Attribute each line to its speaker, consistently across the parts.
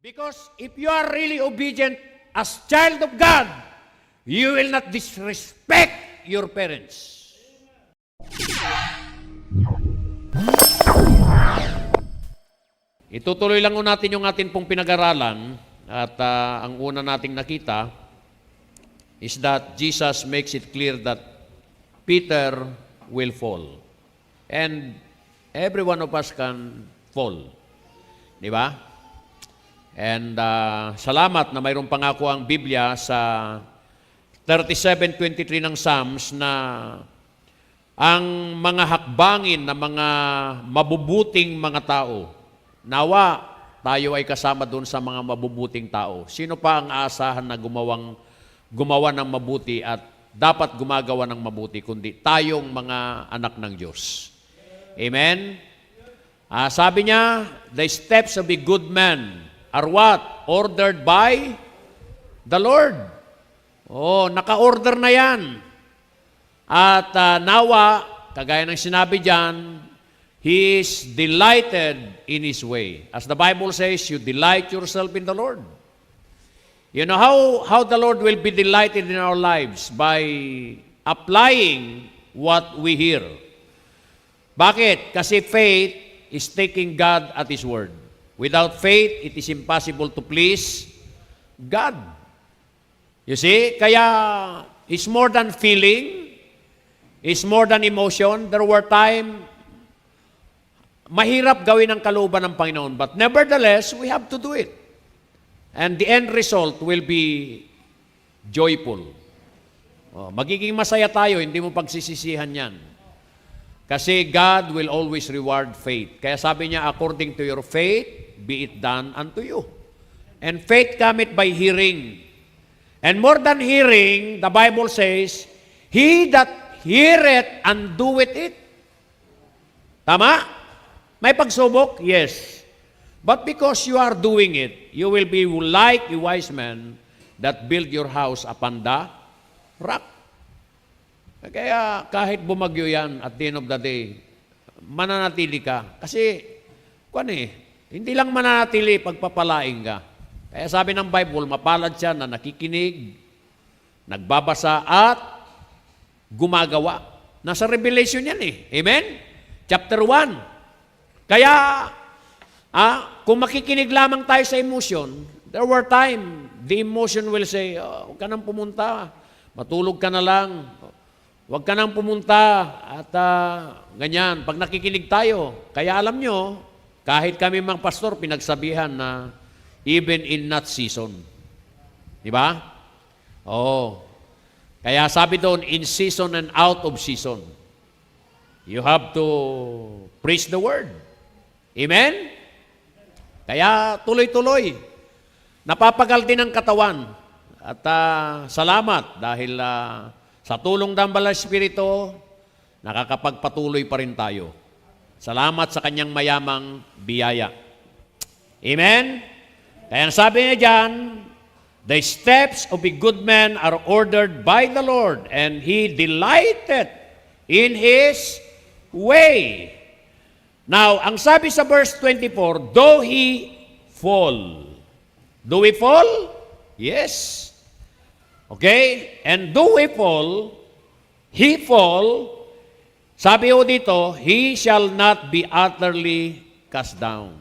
Speaker 1: Because if you are really obedient as child of God, you will not disrespect your parents. Itutuloy lang natin yung atin pong pinag-aralan at ang una nating nakita is that Jesus makes it clear that Peter will fall. And every one of us can fall. Di ba? And salamat na mayroong pangako ang Biblia sa 37:23 ng Psalms na ang mga hakbangin ng mga mabubuting mga tao, nawa tayo ay kasama doon sa mga mabubuting tao. Sino pa ang aasahan na gumawa ng mabuti at dapat gumagawa ng mabuti, kundi tayong mga anak ng Diyos. Amen? Sabi niya, the steps of a good man are what? Ordered by the Lord. Oh, naka-order na yan. At nawa, kagaya ng sinabi dyan, He is delighted in His way. As the Bible says, you delight yourself in the Lord. You know how the Lord will be delighted in our lives? By applying what we hear. Bakit? Kasi faith is taking God at His word. Without faith, it is impossible to please God. You see? Kaya, it's more than feeling, it's more than emotion. There were times, mahirap gawin ang kalooban ng Panginoon, but nevertheless, we have to do it. And the end result will be joyful. Magiging masaya tayo, hindi mo pagsisisihan yan. Kasi God will always reward faith. Kaya sabi niya, according to your faith, be it done unto you. And faith cometh by hearing. And more than hearing, the Bible says, he that heareth and doeth it. Tama? May pagsubok? Yes. But because you are doing it, you will be like a wise man that build your house upon the rock. Kaya kahit bumagyo yan, at the end of the day, mananatili ka. Kasi, hindi lang mananatili pagpapalaing ka. Kaya sabi ng Bible, mapalad siya na nakikinig, nagbabasa, at gumagawa. Nasa Revelation yan eh. Amen? Chapter 1. Kaya, kung makikinig lamang tayo sa emotion, there were time, the emotion will say, huwag ka nang pumunta, matulog ka na lang, huwag ka nang pumunta, at ganyan, pag nakikinig tayo. Kaya alam nyo, kahit kami mga pastor, pinagsabihan na even in not season. Di ba? Oo. Kaya sabi doon, in season and out of season. You have to preach the word. Amen? Kaya tuloy-tuloy. Napapagal din ang katawan. At salamat dahil sa tulong ng Banal na Espiritu, nakakapagpatuloy pa rin tayo. Salamat sa kanyang mayamang biyaya. Amen? Kaya sabi niya dyan, the steps of a good man are ordered by the Lord, and He delighted in His way. Now, ang sabi sa verse 24, though he fall. Do we fall? Yes. Okay? And do we fall, he fall, sabi ho dito, he shall not be utterly cast down.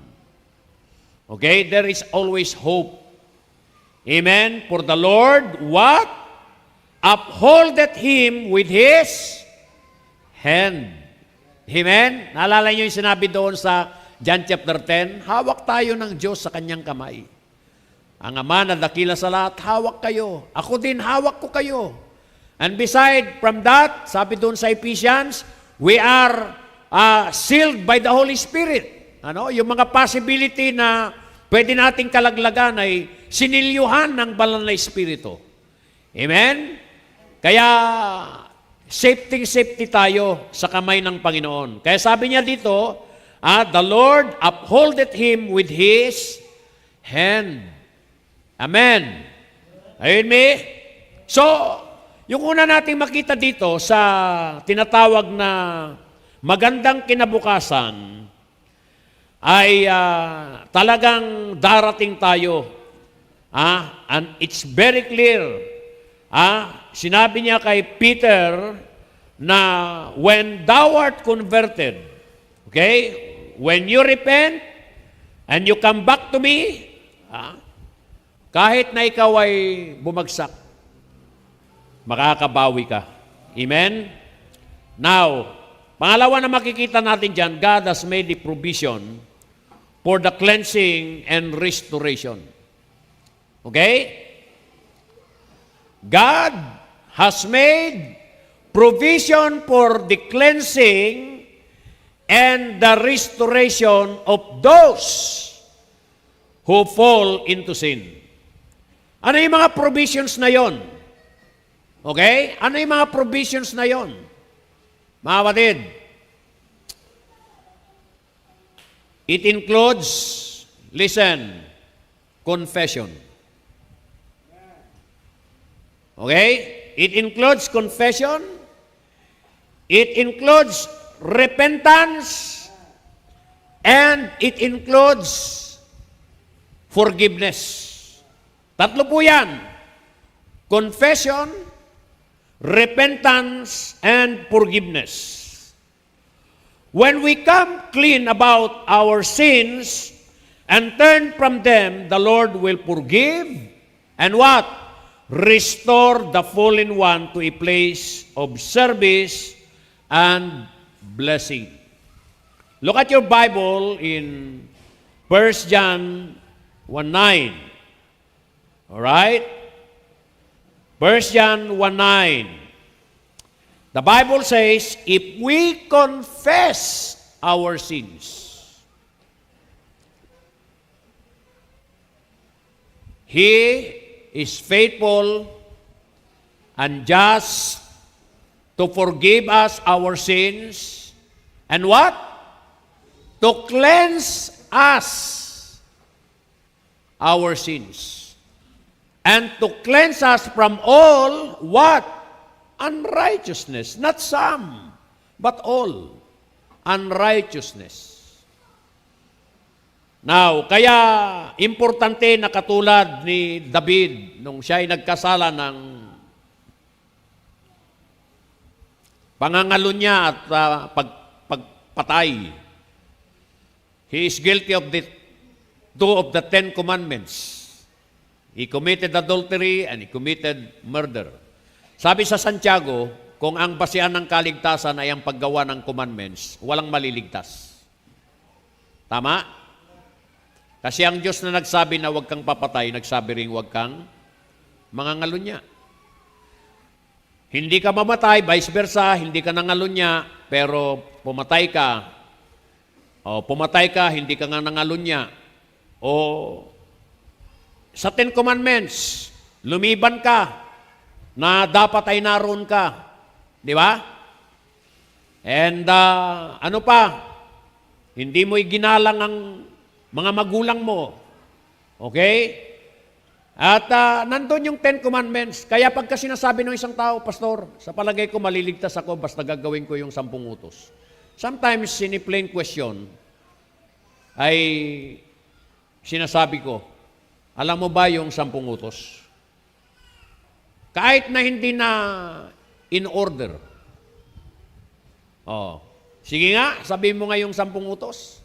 Speaker 1: Okay? There is always hope. Amen? For the Lord, what? Upholdeth him with His hand. Amen? Naalala niyo yung sinabi doon sa John chapter 10? Hawak tayo ng Diyos sa kanyang kamay. Ang Ama na dakila sa lahat, hawak kayo. Ako din, hawak ko kayo. And beside from that, sabi doon sa Ephesians, we are sealed by the Holy Spirit. Yung mga possibility na pwede nating kalaglagan ay sinilyuhan ng Banal na Espiritu. Amen? Kaya, safety tayo sa kamay ng Panginoon. Kaya sabi niya dito, the Lord upholdeth him with His hand. Amen. Ayun me? So, yung una nating makita dito sa tinatawag na magandang kinabukasan, ay talagang darating tayo. And it's very clear. Sinabi niya kay Peter na when thou art converted, okay, when you repent and you come back to me, kahit na ikaw ay bumagsak, makakabawi ka. Amen? Now, pangalawa na makikita natin dyan, God has made the provision for the cleansing and restoration. Okay? God has made provision for the cleansing and the restoration of those who fall into sin. Ano yung mga provisions na yon? Okay? Ano yung mga provisions na yon? Mga kapatid, it includes, listen, confession. Okay? It includes confession. It includes repentance. And it includes forgiveness. Tatlo po yan. Confession, repentance, and forgiveness. When we come clean about our sins and turn from them, the Lord will forgive and what? Restore the fallen one to a place of service and blessing. Look at your Bible in 1 John 1:9. All right? 1 John 1:9. The Bible says, if we confess our sins, He is faithful and just to forgive us our sins and what? To cleanse us our sins. And to cleanse us from all, what? Unrighteousness. Not some, but all. Unrighteousness. Now, kaya importante na katulad ni David nung siya ay nagkasala ng pangangalo niya at pagpatay. He is guilty of the 2 of the 10 commandments. He committed adultery and he committed murder. Sabi sa Santiago, kung ang basihan ng kaligtasan ay ang paggawa ng commandments, walang maliligtas. Tama? Kasi ang Diyos na nagsabi na huwag kang papatay, nagsabi rin huwag kang mangangalunya. Hindi ka mamatay, vice versa, hindi ka nangalunya, pero pumatay ka. O pumatay ka, hindi ka nga nangalunya. O sa 10 Commandments, lumiban ka na dapat ay naroon ka. Di ba? And ano pa? Hindi mo iginalang ang mga magulang mo. Okay? At nandun yung 10 Commandments. Kaya pagka sinasabi ng isang tao, Pastor, sa palagay ko maliligtas ako basta gagawin ko yung 10 utos. Sometimes, in a plain question, ay sinasabi ko, alam mo ba yung 10 utos? Kahit na hindi na in order. Sige nga, sabihin mo nga yung 10 utos.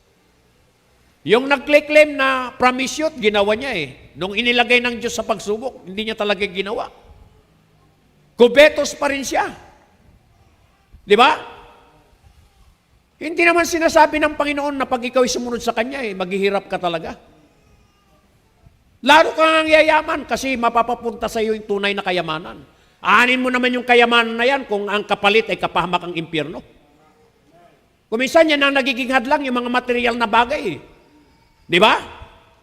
Speaker 1: Yung nag-claim na promise yun, ginawa niya eh. Nung inilagay ng Diyos sa pagsubok, hindi niya talaga ginawa. Kubetos pa rin siya. Di ba? Hindi naman sinasabi ng Panginoon na pag ikaw ay sumunod sa Kanya, maghihirap ka talaga. Lalo ka ngang yayaman kasi mapapapunta sa iyo yung tunay na kayamanan. Aanin mo naman yung kayamanan na yan kung ang kapalit ay kapahamak ang impyerno. Kuminsan yan ang nagiging hadlang yung mga material na bagay. Di ba?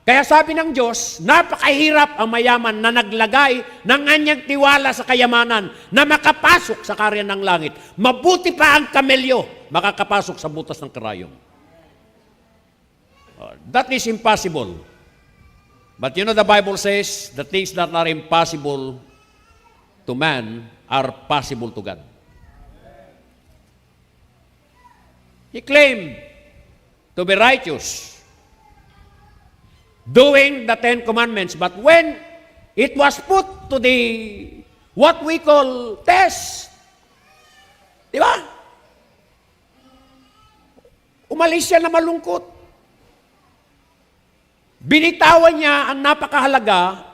Speaker 1: Kaya sabi ng Diyos, napakahirap ang mayaman na naglagay ng kanyang tiwala sa kayamanan na makapasok sa karyan ng langit. Mabuti pa ang kamelyo makakapasok sa butas ng karayom. That is impossible. But you know the Bible says, the things that are impossible to man are possible to God. He claimed to be righteous. doing the Ten Commandments. But when it was put to the, what we call test, di ba? Umalis siya na malungkot. Binitawan niya ang napakahalaga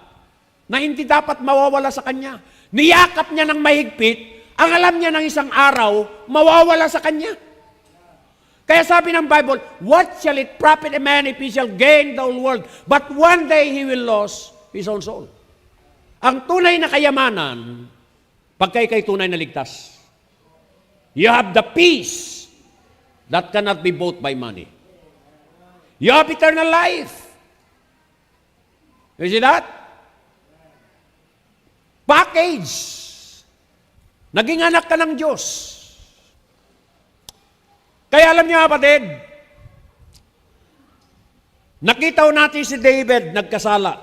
Speaker 1: na hindi dapat mawawala sa kanya. Niyakap niya ng mahigpit, ang alam niya ng isang araw, mawawala sa kanya. Kaya sabi ng Bible, what shall it profit a man if he shall gain the whole world, but one day he will lose his own soul. Ang tunay na kayamanan, pagka ikay tunay na ligtas. You have the peace that cannot be bought by money. You have eternal life. You see that? Package. Naging anak ka ng Diyos. Kaya alam niyo kapatid, nakita natin si David nagkasala.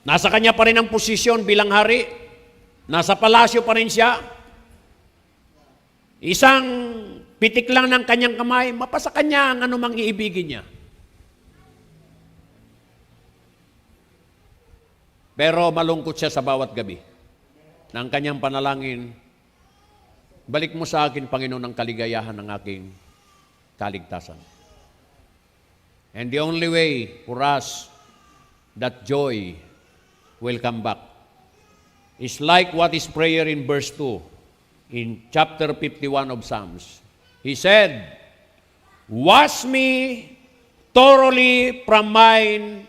Speaker 1: Nasa kanya pa rin ang posisyon bilang hari. Nasa palasyo pa rin siya. Isang pitik lang ng kanyang kamay, mapasa kanya ang anumang iibigin niya. Pero malungkot siya sa bawat gabi. Ng kanyang panalangin, balik mo sa akin, Panginoon, ang kaligayahan ng aking kaligtasan. And the only way for us that joy will come back is like what is prayer in verse 2 in chapter 51 of Psalms. He said, wash me thoroughly from mine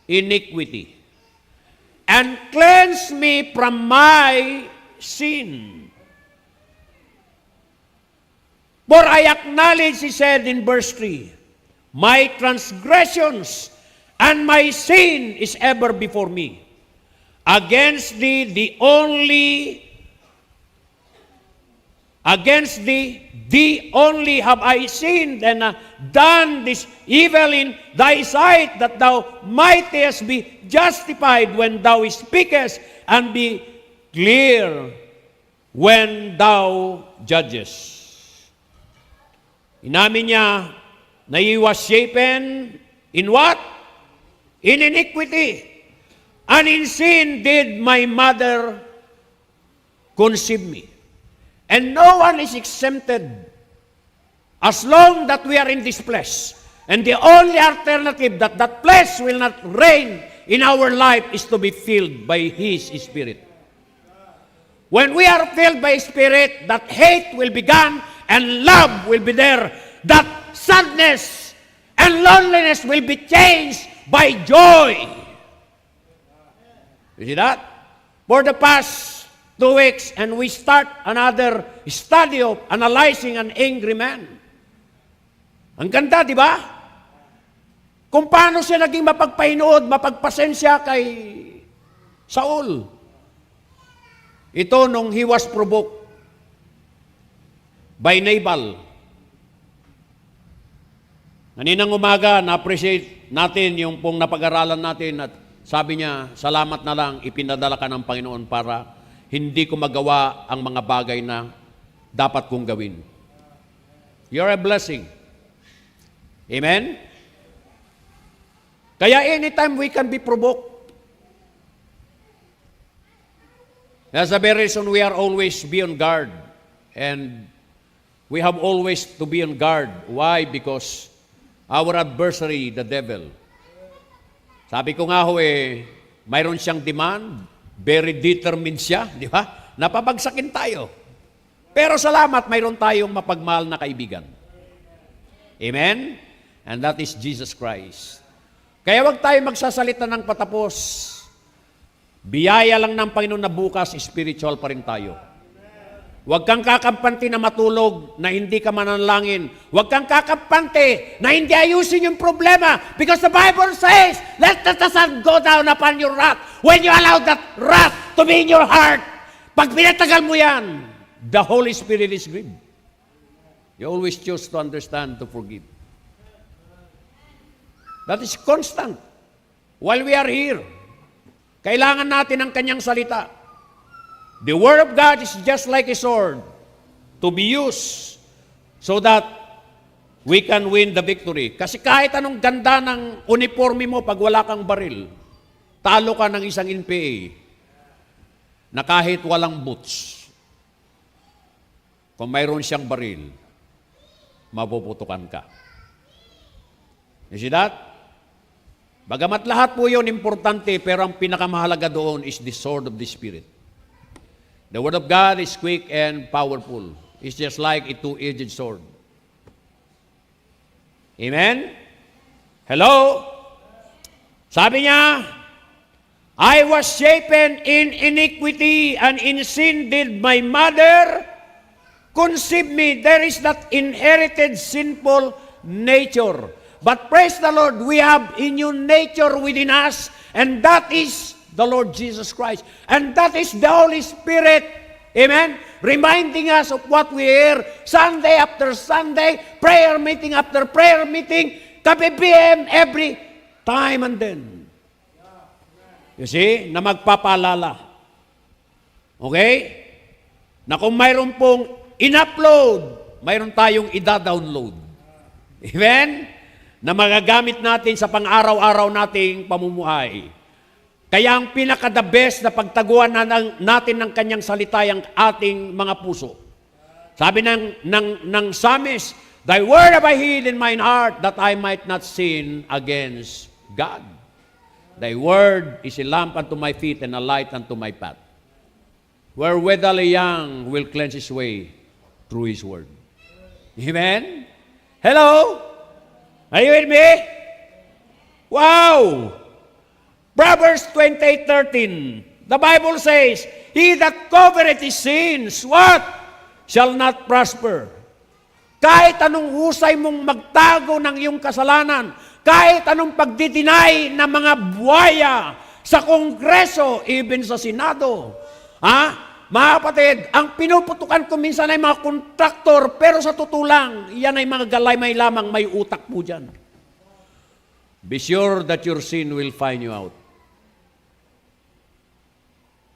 Speaker 1: iniquity and cleanse me from my sin. For I acknowledge, he said in verse 3, my transgressions and my sin is ever before me. Against thee, the only have I sinned and done this evil in thy sight, that thou mightest be justified when thou speakest, and be clear when thou judgest. Inamin niya na he was shapen in what? In iniquity. And in sin did my mother conceive me. And no one is exempted as long that we are in this flesh. And the only alternative that flesh will not reign in our life is to be filled by His Spirit. When we are filled by Spirit, that hate will be gone and love will be there. That sadness and loneliness will be changed by joy. You see that? For the past 2 weeks, and we start another study of analyzing an angry man. Ang ganda, di ba? Kung paano siya naging mapagpahinuod, mapagpasensya kay Saul. Ito nung he was provoked by Nabal. Kaninang umaga, na-appreciate natin yung pong napag-aralan natin at sabi niya, salamat na lang, ipinadala ka ng Panginoon para hindi ko magawa ang mga bagay na dapat kong gawin. You're a blessing. Amen? Kaya anytime we can be provoked. That's the very reason we are always be on guard. And we have always to be on guard. Why? Because our adversary, the devil, sabi ko nga ho mayroon siyang demand, very determined siya, di ba? Napabagsakin tayo. Pero salamat, mayroon tayong mapagmahal na kaibigan. Amen? And that is Jesus Christ. Kaya wag tayo magsasalita ng patapos. Biyaya lang ng Panginoon na bukas, spiritual pa rin tayo. Huwag kang kakampante na matulog na hindi ka mananalangin. Huwag kang kakampante na hindi ayusin yung problema. Because the Bible says, let the sun go down upon your wrath. When you allow that wrath to be in your heart, pag pinatagal mo yan, the Holy Spirit is grieved. You always choose to understand, to forgive. That is constant. While we are here, kailangan natin ang kanyang salita. The Word of God is just like a sword to be used so that we can win the victory. Kasi kahit anong ganda ng uniforme mo pag wala kang baril, talo ka ng isang NPA na kahit walang boots, kung mayroon siyang baril, mapuputukan ka. You see that? Bagamat lahat po yun importante, pero ang pinakamahalaga doon is the sword of the Spirit. The Word of God is quick and powerful. It's just like a two-edged sword. Amen? Hello? Sabi niya, I was shapen in iniquity, and in sin did my mother conceive me. There is that inherited sinful nature. But praise the Lord, we have a new nature within us, and that is the Lord Jesus Christ. And that is the Holy Spirit. Amen? Reminding us of what we hear Sunday after Sunday, prayer meeting after prayer meeting, ka-BBM every time and then. You see? Na magpapaalala. Okay? Na kung mayroon pong in-upload, mayroon tayong i-download. Amen? Na magagamit natin sa pang-araw-araw nating pamumuhay. Kaya ang pinaka-the best na pagtaguan natin ng kanyang salita ang ating mga puso. Sabi ng psalmist, Thy word have I hid in mine heart, that I might not sin against God. Thy word is a lamp unto my feet and a light unto my path. Wherewith the young will cleanse his way through his word. Amen? Hello? Are you with me? Wow! Proverbs 28:13. The Bible says, He that covereth his sins, what? Shall not prosper. Kahit anong husay mong magtago ng iyong kasalanan, kahit anong pagdidinay ng mga buwaya sa Kongreso, even sa Senado, mga kapatid, ang pinuputukan ko minsan ay mga kontraktor, pero sa totoo lang, yan ay mga galamay lamang, may utak po dyan. Be sure that your sin will find you out.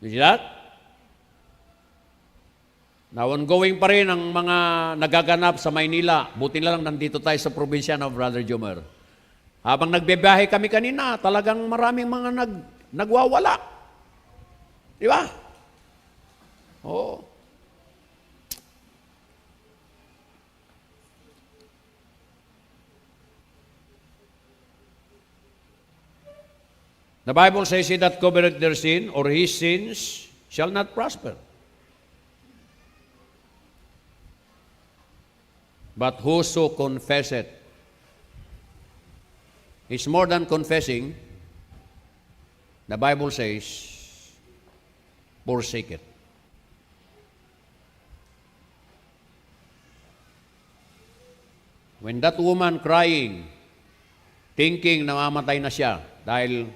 Speaker 1: You see that? Now, ongoing pa rin ang mga nagaganap sa Maynila. Buti na lang nandito tayo sa probinsya ng Brother Jomer. Habang nagbebiyahe kami kanina, talagang maraming mga nagwawala. Di ba? Oh. The Bible says, He that covereth their sin, or his sins, shall not prosper. But whoso confesseth, it's more than confessing. The Bible says, forsake it. When that woman crying, thinking na mamatay na siya dahil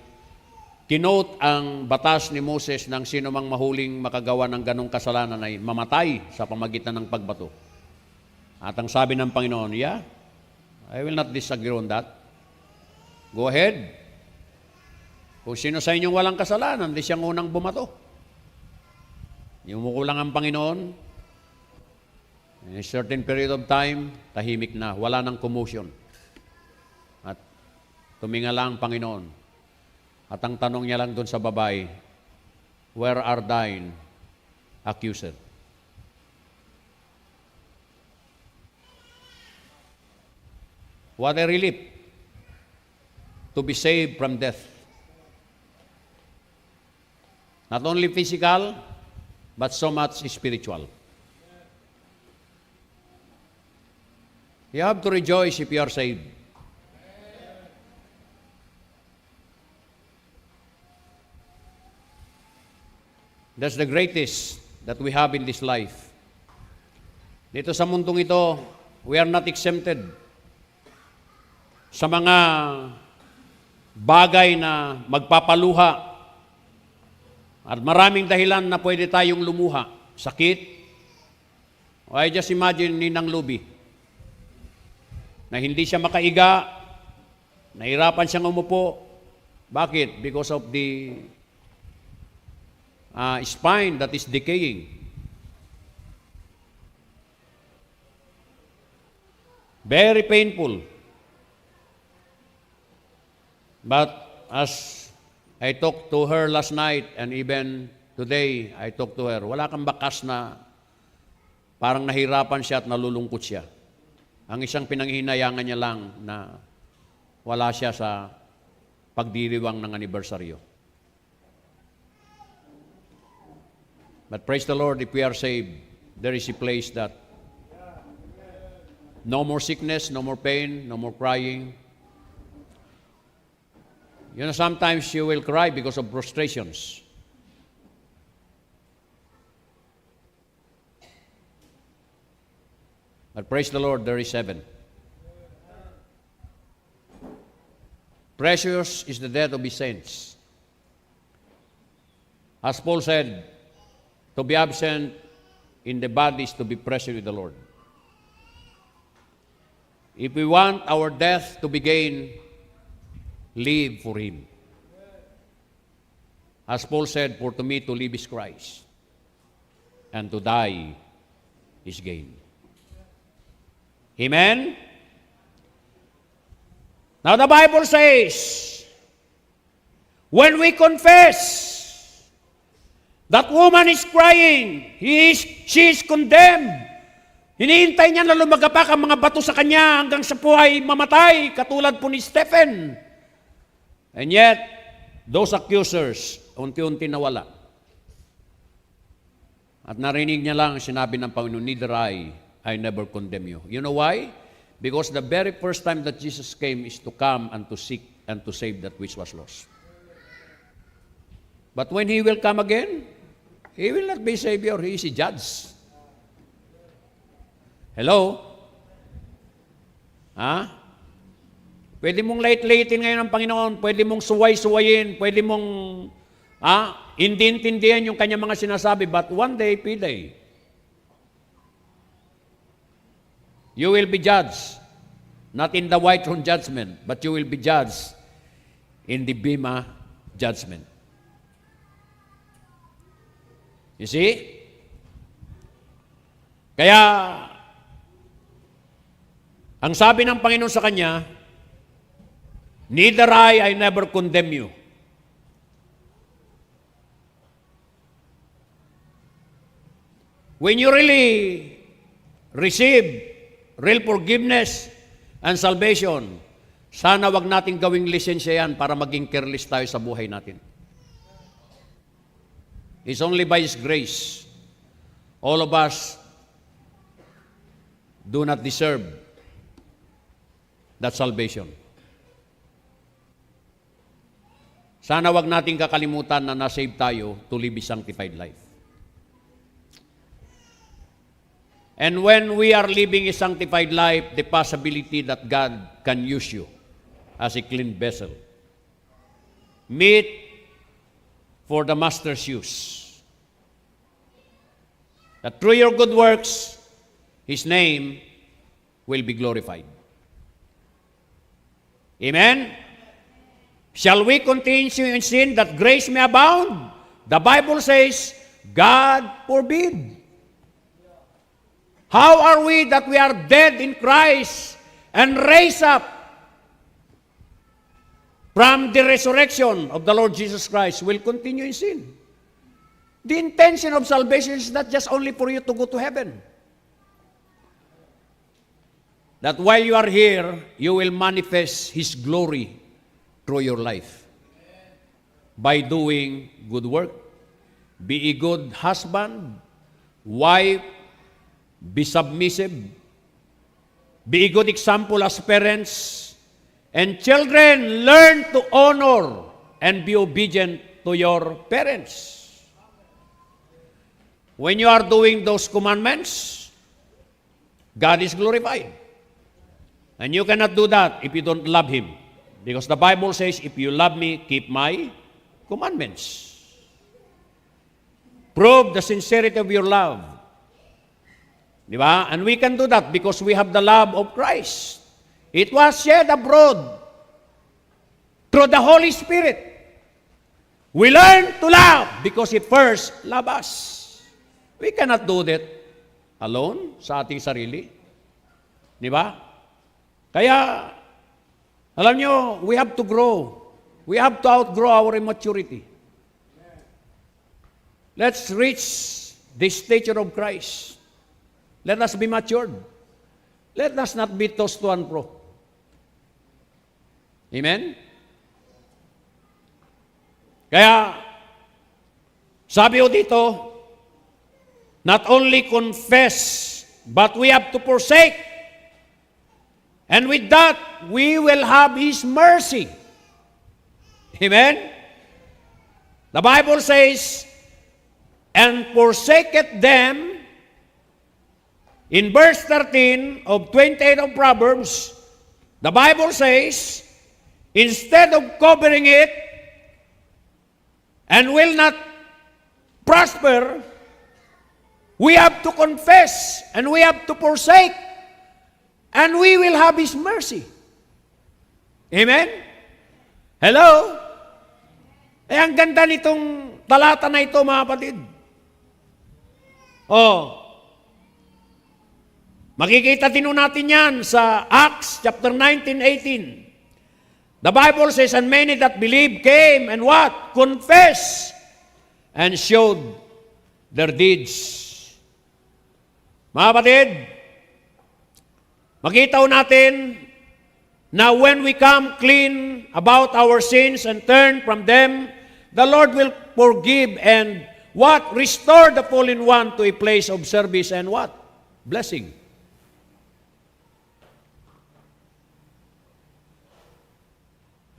Speaker 1: kinote ang batas ni Moses ng sino mang mahuling makagawa ng ganong kasalanan ay mamatay sa pamagitan ng pagbato. At ang sabi ng Panginoon, yeah, I will not disagree on that. Go ahead. Kung sino sa inyong walang kasalanan, di siyang unang bumato. Yumuko lang ang Panginoon. In a certain period of time, tahimik na, wala nang commotion. At tuminga lang ang Panginoon. At ang tanong niya lang doon sa babae, where are thine accuser? What a relief to be saved from death. Not only physical, but so much spiritual. You have to rejoice if you are saved. That's the greatest that we have in this life. Dito sa mundong ito, we are not exempted sa mga bagay na magpapaluha at maraming dahilan na pwede tayong lumuha. Sakit. I just imagine Ninang Luby na hindi siya makaiga, nahirapan siyang umupo. Bakit? Because of the spine that is decaying. Very painful. But as I talked to her last night and even today, I talked to her, wala kang bakas na parang nahirapan siya at nalulungkot siya. Ang isang pinanghihinayangan niya lang na wala siya sa pagdiriwang ng anibersaryo. But praise the Lord, if we are saved, there is a place that no more sickness, no more pain, no more crying. You know, sometimes you will cry because of frustrations. But praise the Lord, there is heaven. Precious is the death of his saints. As Paul said, to be absent in the body is to be present with the Lord. If we want our death to be gain, live for Him. As Paul said, for to me to live is Christ, and to die is gain. Amen? Now the Bible says, when we confess that woman is crying, she is condemned. Hinihintay niya na lumagapak ang mga bato sa kanya hanggang sa po ay mamatay, katulad po ni Stephen. And yet, those accusers, unti-unti nawala. At narinig niya lang sinabi ng Panginoon, neither I never condemn you. You know why? Because the very first time that Jesus came is to come and to seek and to save that which was lost. But when He will come again, He will not be Savior, He is a judge. Hello? Ha? Pwede mong late-latein ngayon ang Panginoon, pwede mong suway-suwayin, pwede mong intindihan yung kanyang mga sinasabi, but one day, P-Day, you will be judged, not in the white throne judgment, but you will be judged in the Bema judgment. You see? Kaya, ang sabi ng Panginoon sa kanya, neither I never condemn you. When you really receive real forgiveness and salvation, sana wag nating gawing lisensya yan para maging careless tayo sa buhay natin. It's only by His grace. All of us do not deserve that salvation. Sana wag nating kakalimutan na nasave tayo to live a sanctified life. And when we are living a sanctified life, the possibility that God can use you as a clean vessel, meet for the Master's use. That through your good works, His name will be glorified. Amen? Shall we continue in sin that grace may abound? The Bible says, God forbid. How are we that we are dead in Christ and raised up from the resurrection of the Lord Jesus Christ will continue in sin? The intention of salvation is not just only for you to go to heaven. That while you are here, you will manifest His glory through your life by doing good work. Be a good husband, wife, be submissive, be a good example as parents, and children, learn to honor and be obedient to your parents. When you are doing those commandments, God is glorified. And you cannot do that if you don't love Him. Because the Bible says, if you love me, keep my commandments. Prove the sincerity of your love. Di ba? And we can do that because we have the love of Christ. It was shed abroad through the Holy Spirit. We learn to love because He first loved us. We cannot do that alone sa ating sarili. Di ba? Kaya, alam nyo, we have to grow. We have to outgrow our immaturity. Let's reach the stature of Christ. Let us be matured. Let us not be tossed to and fro. Amen? Kaya, sabi ko dito, not only confess, but we have to forsake. And with that, we will have His mercy. Amen? The Bible says, and forsaketh them, in verse 13 of 28 of Proverbs, the Bible says, instead of covering it, and will not prosper, we have to confess, and we have to forsake, and we will have His mercy. Amen? Hello? Eh, ang ganda nitong talata na ito, mga kapatid. Oh, makikita din natin yan sa Acts chapter 19:18. The Bible says, and many that believed came and what? Confess and showed their deeds. Mga kapatid, makita natin na when we come clean about our sins and turn from them, the Lord will forgive and what? Restore the fallen one to a place of service and what? Blessing.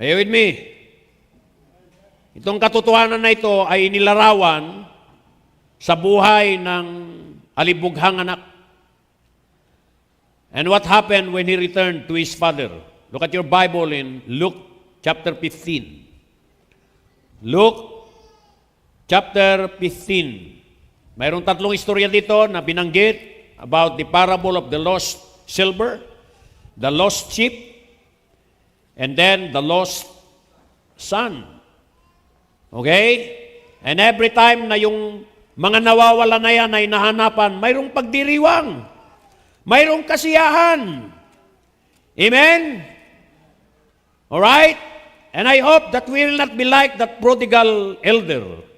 Speaker 1: Are you with me? Itong katotohanan na ito ay inilarawan sa buhay ng alibughang anak. And what happened when he returned to his father? Look at your Bible in Luke chapter 15. Luke chapter 15. Mayroong tatlong istorya dito na binanggit about the parable of the lost silver, the lost sheep, and then the lost son. Okay? And every time na yung mga nawawala na yan ay nahanapan, mayroong pagdiriwang. Mayroong kasiyahan. Amen? Alright? And I hope that we will not be like that prodigal elder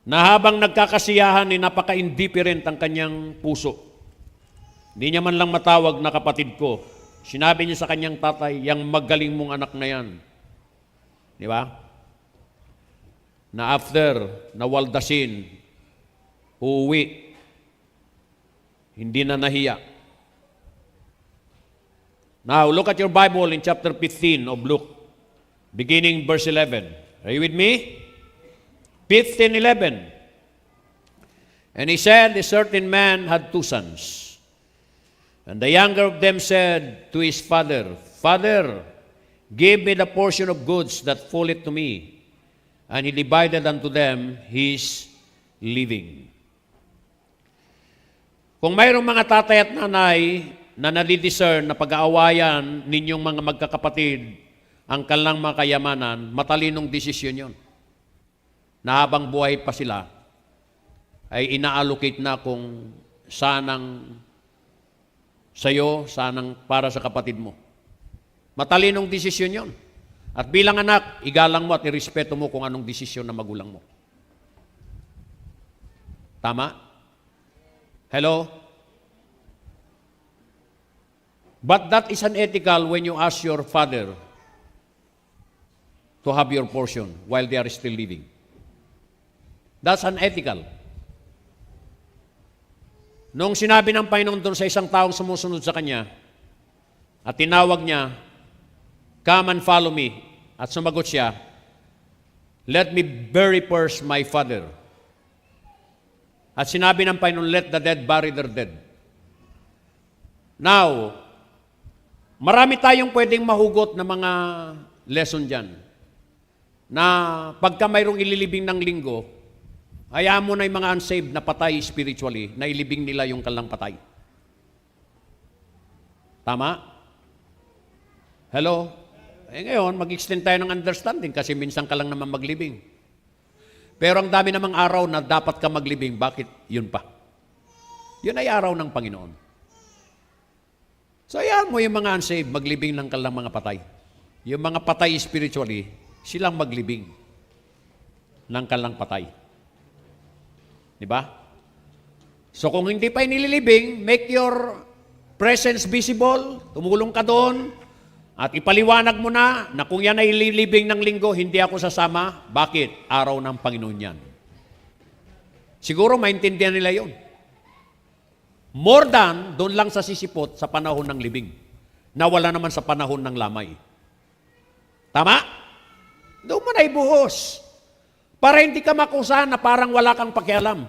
Speaker 1: na habang nagkakasiyahan ay napaka-indifferent ang kanyang puso. Hindi niya man lang matawag na kapatid ko. Sinabi niya sa kanyang tatay, yang magaling mong anak na yan. Di ba? Na after nawaldasin, uuwi, hindi na nahiya. Now, look at your Bible in chapter 15 of Luke, beginning verse 11. Are you with me? 15:11. And he said, a certain man had two sons. And the younger of them said to his father, Father, give me the portion of goods that falleth to me. And he divided unto them his living. Kung mayroong mga tatay at nanay na nadidiscern na pag-aawayan ninyong mga magkakapatid ang kanilang mga kayamanan, matalinong desisyon yon. Na habang buhay pa sila, ay ina-allocate na kung sanang sa'yo, sanang para sa kapatid mo. Matalinong desisyon yon. At bilang anak, igalang mo at irespeto mo kung anong desisyon na magulang mo. Tama? Hello? But that is unethical when you ask your father to have your portion while they are still living. That's unethical. Nung sinabi ng Panginoon doon sa isang taong sumusunod sa Kanya, at tinawag niya, come and follow me, at sumagot siya, let me bury first my father. At sinabi ng Panginoon, let the dead bury their dead. Now, marami tayong pwedeng mahugot na mga lesson dyan, na pagka mayroong ililibing ng linggo, hayaan mo na yung mga unsaved na patay spiritually, na ilibing nila yung kalang patay. Tama? Hello? Eh ngayon, mag-extend tayo ng understanding kasi minsan ka lang naman maglibing. Pero ang dami namang araw na dapat ka maglibing, bakit yun pa? Yun ay araw ng Panginoon. So, ayan mo yung mga unsaved, maglibing lang ka lang mga patay. Yung mga patay spiritually, silang maglibing ng kalang patay. Di ba? So, kung hindi pa inililibing, make your presence visible, tumulong ka doon, at ipaliwanag mo na kung yan ay ililibing ng linggo, hindi ako sasama. Bakit? Araw ng Panginoon yan. Siguro maintindihan nila yon. More than, doon lang sa sisipot sa panahon ng libing. Na wala naman sa panahon ng lamay. Tama? Doon mo na ibuhos. Para hindi ka makusahan na parang wala kang pakialam.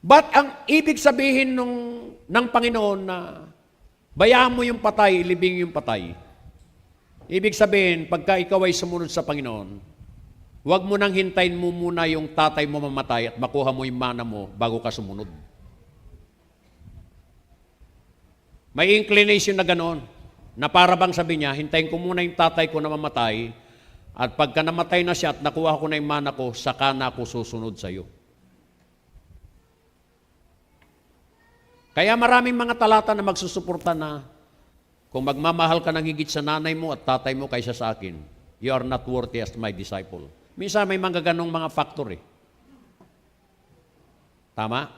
Speaker 1: But ang ibig sabihin ng Panginoon na bayaan mo yung patay, ilibing yung patay. Ibig sabihin, pagka ikaw ay sumunod sa Panginoon, huwag mo nang hintayin mo muna yung tatay mo mamatay at makuha mo yung mana mo bago ka sumunod. May inclination na ganoon, na para bang sabi niya, hintayin ko muna yung tatay ko na mamatay at pagka namatay na siya at nakuha ko na yung mana ko, saka na ako susunod sa iyo. Kaya maraming mga talata na magsusuporta na kung magmamahal ka ng higit sa nanay mo at tatay mo kaysa sa akin, you are not worthy as my disciple. Minsan may mga ganong mga factor eh. Tama?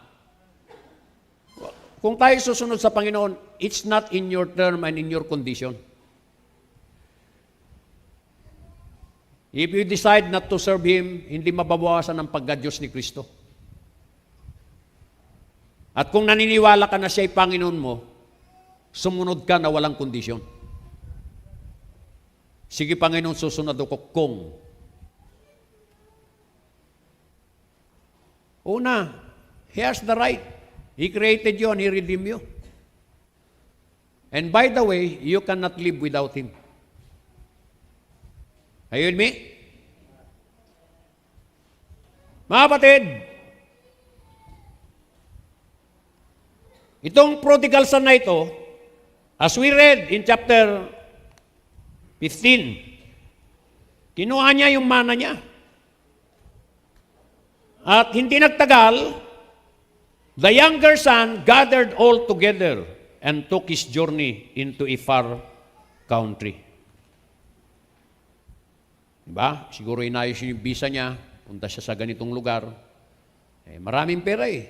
Speaker 1: Kung tayo susunod sa Panginoon, it's not in your term and in your condition. If you decide not to serve Him, hindi mababawasan ang pagka-Diyos ni Kristo. At kung naniniwala ka na siya'y Panginoon mo, sumunod ka na walang kondisyon. Sige, Panginoon, susunod ako kung. Una, He has the right. He created you and He redeemed you. And by the way, you cannot live without Him. Are you with me? Mga kapatid, itong prodigal son na ito, as we read in chapter 15, kinuha niya yung mana niya. At hindi nagtagal, the younger son gathered all together and took his journey into a far country. Diba? Siguro inayos yung visa niya, punta siya sa ganitong lugar. Maraming pera eh.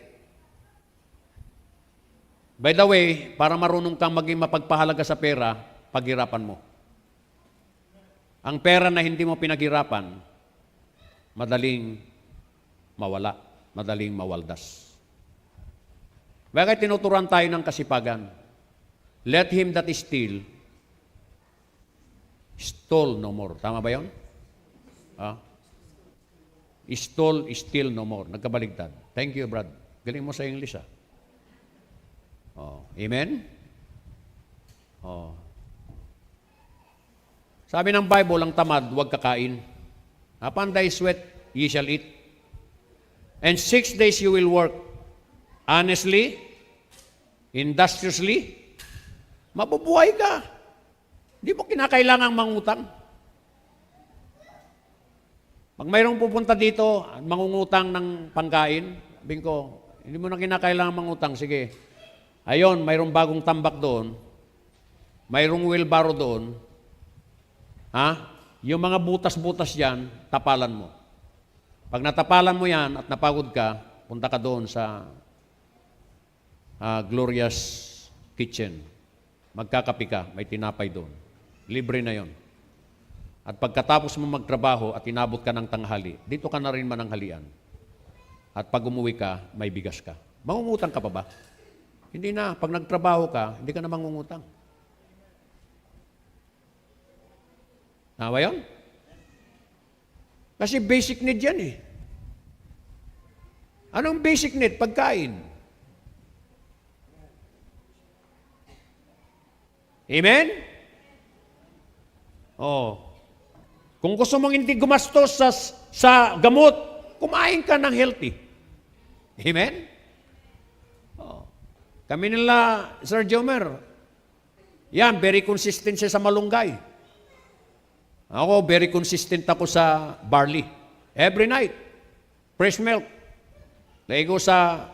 Speaker 1: By the way, para marunong kang maging mapagpahalaga sa pera, paghirapan mo. Ang pera na hindi mo pinaghirapan, madaling mawala, madaling mawaldas. Bakit tinuturuan tayo ng kasipagan? Let him that is stole no more. Tama ba yun? Stole, steal no more. Nagkabaligtad. Thank you, Brad. Galing mo sa English, ah. Amen? Sabi ng Bible, ang tamad, huwag kakain. Upon thy sweat, ye shall eat. And 6 days you will work honestly, industriously, mabubuhay ka. Hindi mo kinakailangang mangutang. Pag mayroong pupunta dito, mangungutang ng pangkain, sabihin ko, hindi mo na kinakailangang mangutang, sige. Ayon, mayroong bagong tambak doon, mayroong wheelbarrow doon, yung mga butas-butas dyan, tapalan mo. Pag natapalan mo yan at napagod ka, punta ka doon sa Glorious Kitchen. Magkakapi ka, may tinapay doon. Libre na yon. At pagkatapos mo magtrabaho at inabot ka ng tanghali, dito ka na rin mananghalian. At pag umuwi ka, may bigas ka. Mangungutang ka pa ba? Hindi na. Pag nagtrabaho ka, hindi ka na mangungutang. Tama yun? Kasi basic need yan eh. Anong basic need? Pagkain. Amen? Kung gusto mong hindi gumastos sa gamot, kumain ka ng healthy. Amen? Kami nila, Sir Jomer, yan, very consistent siya sa malunggay. Ako, very consistent ako sa barley. Every night. Fresh milk. Lagi ko sa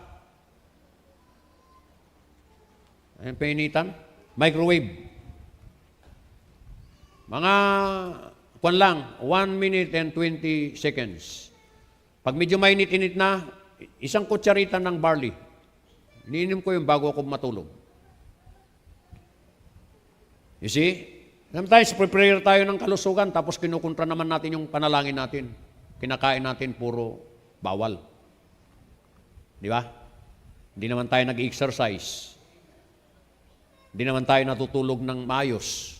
Speaker 1: Ayan, painitan. Microwave. Mga, kwan lang, 1 minute and 20 seconds. Pag medyo mainit-init na, isang kutsarita ng barley. Iniinom ko yung bago ako matulog. You see? Sometimes, prepare tayo ng kalusugan, tapos kinukontra naman natin yung panalangin natin. Kinakain natin puro bawal. Di ba? Hindi naman tayo nag-exercise. Hindi naman tayo natutulog ng maayos.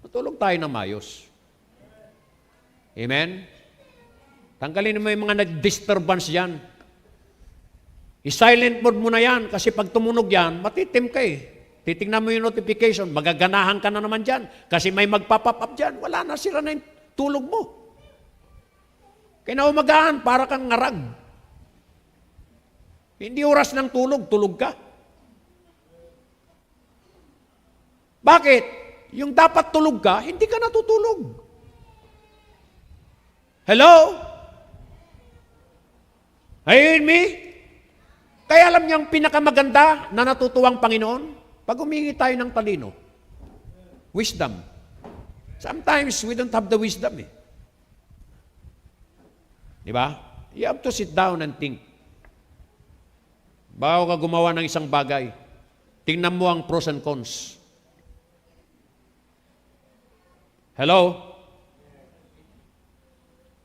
Speaker 1: Natulog tayo ng maayos. Amen? Tanggalin mo yung mga nag-disturbance yan. I-silent mode mo na yan kasi pag tumunog yan, matitim ka eh. Titingnan mo yung notification, magaganahan ka na naman dyan kasi may magpa-pop up dyan. Wala na, sira na yung tulog mo. Kinaumagahan, para kang ngarag. Hindi oras ng tulog, tulog ka. Bakit? Yung dapat tulog ka, hindi ka natutulog. Hello? Are you with me? Kaya alam niyang pinakamaganda na natutuwang Panginoon? Pag humingi tayo ng talino, wisdom. Sometimes we don't have the wisdom eh. Di ba? You have to sit down and think. Bago ka gumawa ng isang bagay, tingnan mo ang pros and cons. Hello?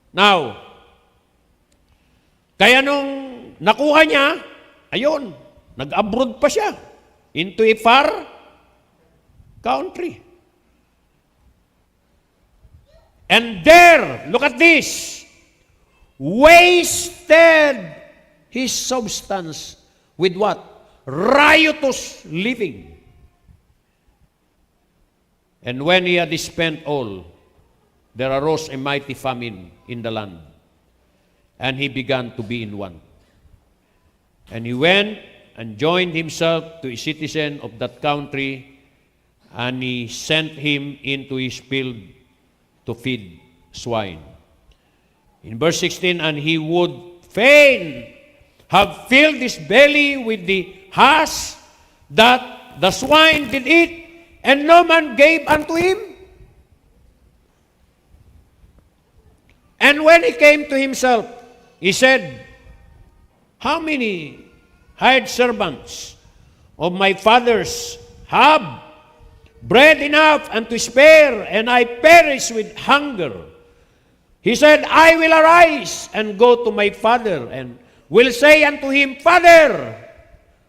Speaker 1: Now, kaya nung nakuha niya, ayun, nag-abroad pa siya into a far country. And there, look at this, wasted his substance with what? Riotous living. And when he had spent all, there arose a mighty famine in the land, and he began to be in want. And he went and joined himself to a citizen of that country, and he sent him into his field to feed swine. In verse 16, and he would fain have filled his belly with the husk that the swine did eat, and no man gave unto him. And when he came to himself, he said, how many hired servants of my father's have bread enough and to spare, and I perish with hunger? He said, I will arise and go to my father, and will say unto him, Father,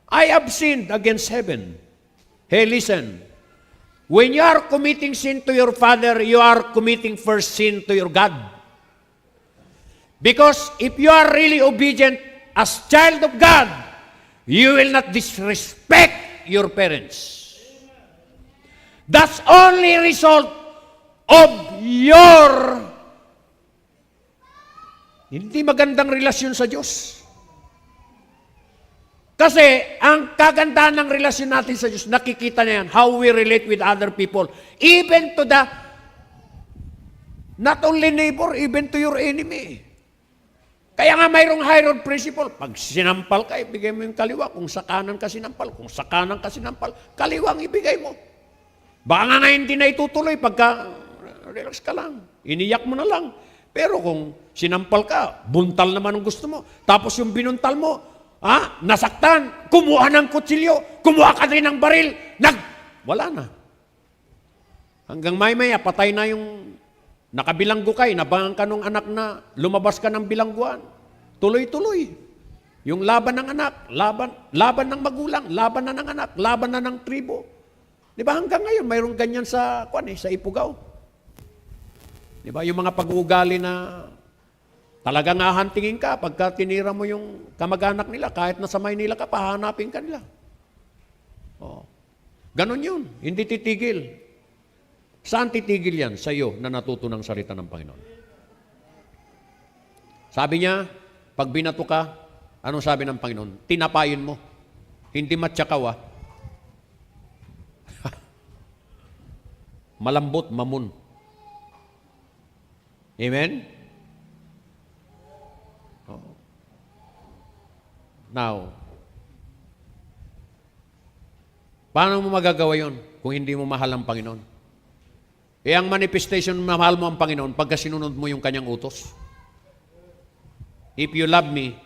Speaker 1: I have sinned against heaven. Hey, listen. When you are committing sin to your father, you are committing first sin to your God. Because if you are really obedient as child of God, you will not disrespect your parents. That's only result of your hindi magandang relasyon sa Diyos. Kasi ang kagandahan ng relasyon natin sa Diyos, nakikita na yan, how we relate with other people. Even to the, not only neighbor, even to your enemy. Kaya nga mayroong high road principle. Pag sinampal ka, ibigay mo yung kaliwa. Kung sa kanan ka sinampal, kung sa kanan ka sinampal, kaliwang ibigay mo. Baka nga hindi na itutuloy pagka relax ka lang. Iniyak mo na lang. Pero kung sinampal ka, buntal naman ang gusto mo. Tapos yung binuntal mo, nasaktan, kumuha ng kutsilyo, kumuha ka din ng baril, wala na. Hanggang maya, patay na yung nakabilanggo ka, nabangan ka nung anak na lumabas ka ng bilangguan. Tuloy-tuloy. Yung laban ng anak, laban ng magulang, laban na ng anak, laban na ng tribo. Di ba hanggang ngayon, mayroong ganyan sa Ipugaw. Di ba yung mga pag-uugali na talagang hahantingin ka pagka tinira mo yung kamag-anak nila, kahit nasa Maynila ka, pahanapin ka nila. Oh. Ganon yun, hindi titigil. Saan titigil yan? Sa iyo na natuto ng salita ng Panginoon. Sabi niya, pag binato ka, anong sabi ng Panginoon? Tinapayin mo. Hindi matsakaw Malambot, mamun. Amen? Oh. Now, Paano mo magagawa yon kung hindi mo mahal ang Panginoon? Ang manifestation na mahal mo ang Panginoon pagka sinunod mo yung kanyang utos. If you love me,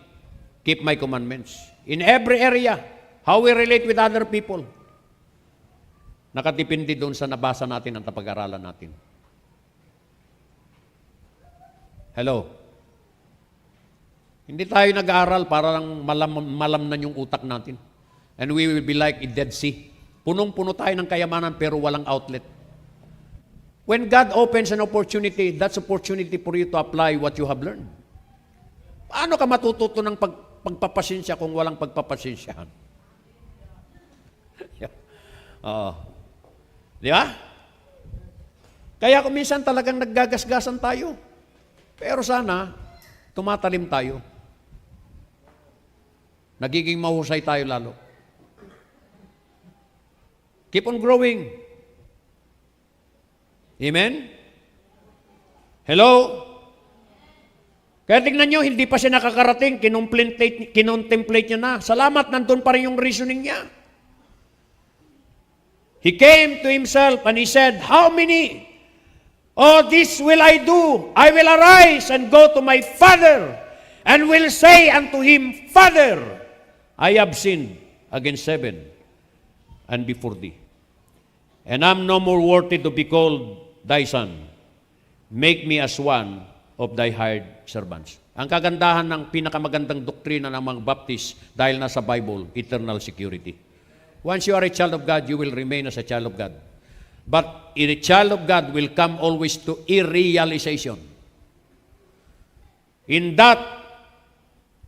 Speaker 1: keep my commandments. In every area, how we relate with other people, nakatipindi doon sa nabasa natin ang pag-aralan natin. Hello? Hindi tayo nag-aaral para lang malamnan yung utak natin. And we will be like a Dead Sea. Punong-puno tayo ng kayamanan pero walang outlet. When God opens an opportunity, that's opportunity for you to apply what you have learned. Paano ka matututo ng pagpapasensya kung walang pagpapasensyahan? Oo. Di ba? Kaya kung minsan talagang naggagasgasan tayo. Pero sana, tumatalim tayo. Nagiging mahusay tayo lalo. Keep on growing. Amen? Hello? Kaya tingnan nyo, hindi pa siya nakakarating, kinontemplate niya na. Salamat, nandun pa rin yung reasoning niya. He came to himself and he said, how many? Oh, this will I do. I will arise and go to my father and will say unto him, Father, I have sinned against heaven and before thee. And I'm no more worthy to be called thy son. Make me as one of thy hired servants. Ang kagandahan ng pinakamagandang doktrina ng mga Baptist dahil nasa Bible, eternal security. Once you are a child of God, you will remain as a child of God. But a child of God will come always to a realization. In that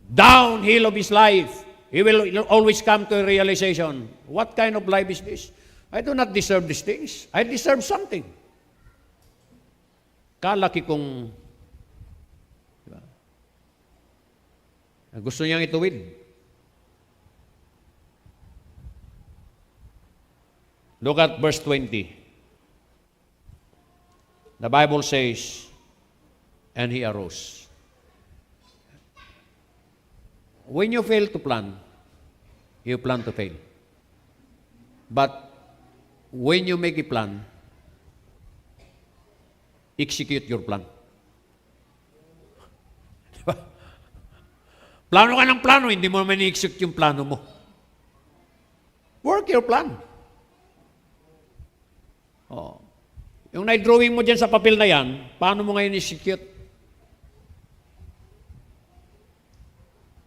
Speaker 1: downhill of his life, he will always come to a realization. What kind of life is this? I do not deserve these things. I deserve something. Kalaki kong diba? Gusto niyang ituwid. Look at verse 20. The Bible says, and he arose. When you fail to plan, you plan to fail. But when you make a plan, execute your plan. Diba? Plano ka ng plano, hindi mo naman i-execute yung plano mo. Work your plan. Oh. Yung na-drawing mo dyan sa papel na yan, paano mo ngayon i-execute?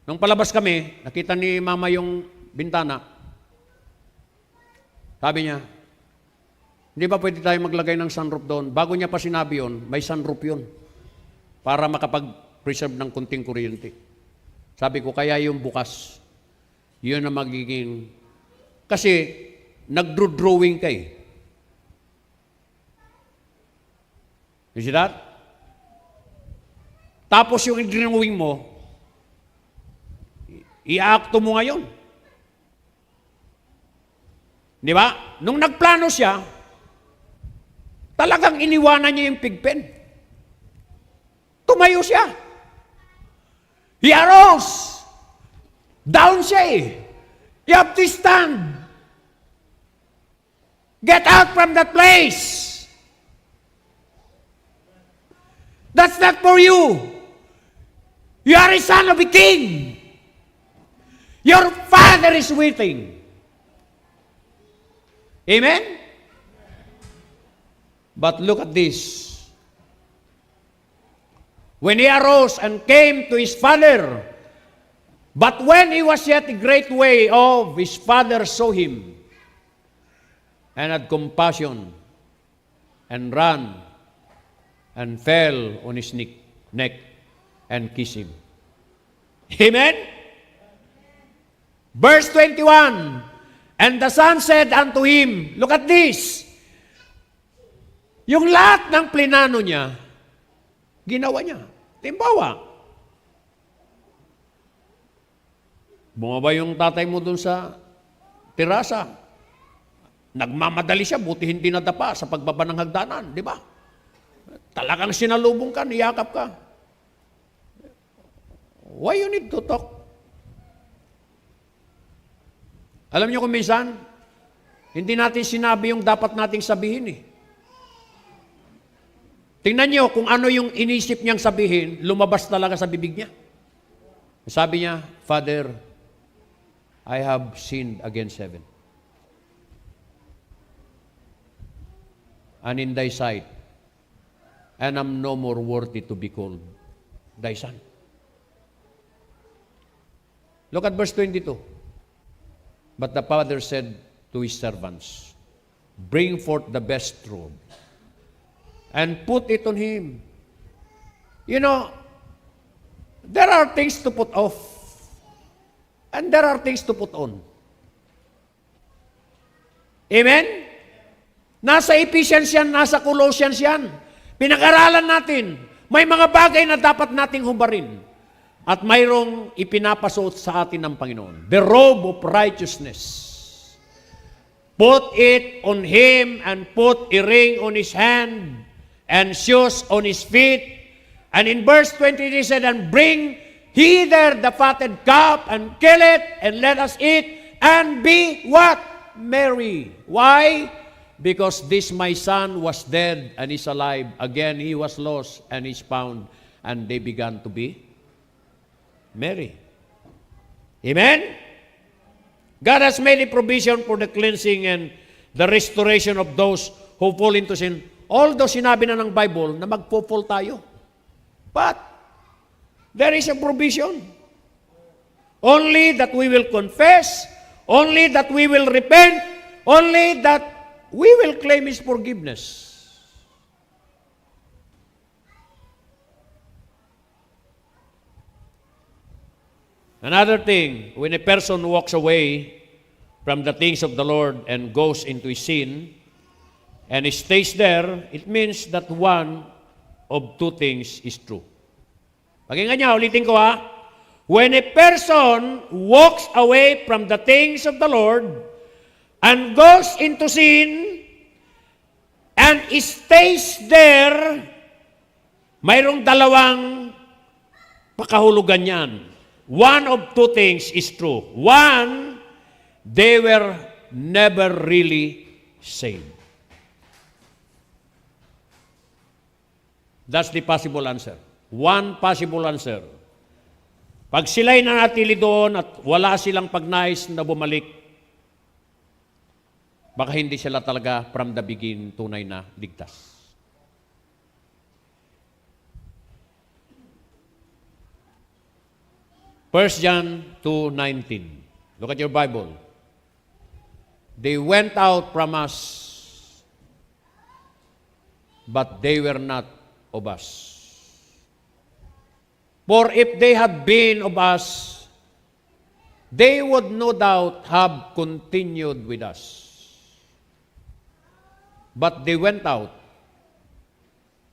Speaker 1: Nung palabas kami, nakita ni Mama yung bintana. Sabi niya, hindi ba pwede tayo maglagay ng sunroof doon? Bago niya pa sinabi yun, may sunroof yun. Para makapag-preserve ng kunting kuryente. Sabi ko, kaya yung bukas, yun na magiging... Kasi, nag-drawing ka eh. You see that? Tapos yung drawing mo, i-aakto mo ngayon. Di ba? Nung nagplano siya, talagang iniwanan niya yung pigpen. Tumayo siya. He arose. Down siya eh. You have to stand. Get out from that place. That's not for you. You are a son of a king. Your father is waiting. Amen? But look at this. When he arose and came to his father, but when he was yet a great way off, his father saw him and had compassion and ran and fell on his neck and kissed him. Amen? Verse 21, and the son said unto him, look at this. Yung lahat ng plinano niya, ginawa niya. Timbawa, bumaba yung tatay mo dun sa terasa. Nagmamadali siya, buti hindi nadapa sa pagbaba ng hagdanan, di ba? Talagang sinalubong ka, niyakap ka. Why you need to talk? Alam niyo kung minsan, Hindi natin sinabi yung dapat nating sabihin eh. Tingnan niyo kung ano yung inisip niyang sabihin, lumabas talaga sa bibig niya. Sabi niya, Father, I have sinned against heaven and in thy sight, and am no more worthy to be called thy son. Look at verse 22. But the father said to his servants, bring forth the best robe and put it on him. You know, there are things to put off and there are things to put on. Amen? Nasa Ephesians yan, nasa Colossians yan. Pinag-aralan natin. May mga bagay na dapat nating hubarin. At mayroong ipinapasuot sa atin ng Panginoon. The robe of righteousness. Put it on him and put a ring on his hand and shoes on his feet. And in verse 20 he said, and bring hither the fatted calf and kill it and let us eat and be what? Merry. Why? Because this my son was dead and is alive. Again he was lost and is found. And they began to be merry. Amen? God has made a provision for the cleansing and the restoration of those who fall into sin. Although sinabi na ng Bible na magpo-fall tayo. But there is a provision. Only that we will confess, only that we will repent, only that we will claim His forgiveness. Another thing, when a person walks away from the things of the Lord and goes into his sin, and he stays there, it means that one of two things is true. Pakinggan niya, ulitin ko ha. When a person walks away from the things of the Lord and goes into sin and stays there, mayroong dalawang pakahulugan yan. One of two things is true. One, they were never really saved. That's the possible answer. One possible answer. Pag sila'y nanatili doon at wala silang pagnais na bumalik, baka hindi sila talaga from the beginning tunay na ligtas. First John 2:19. Look at your Bible. They went out from us, but they were not of us. For if they had been of us, they would no doubt have continued with us. But they went out,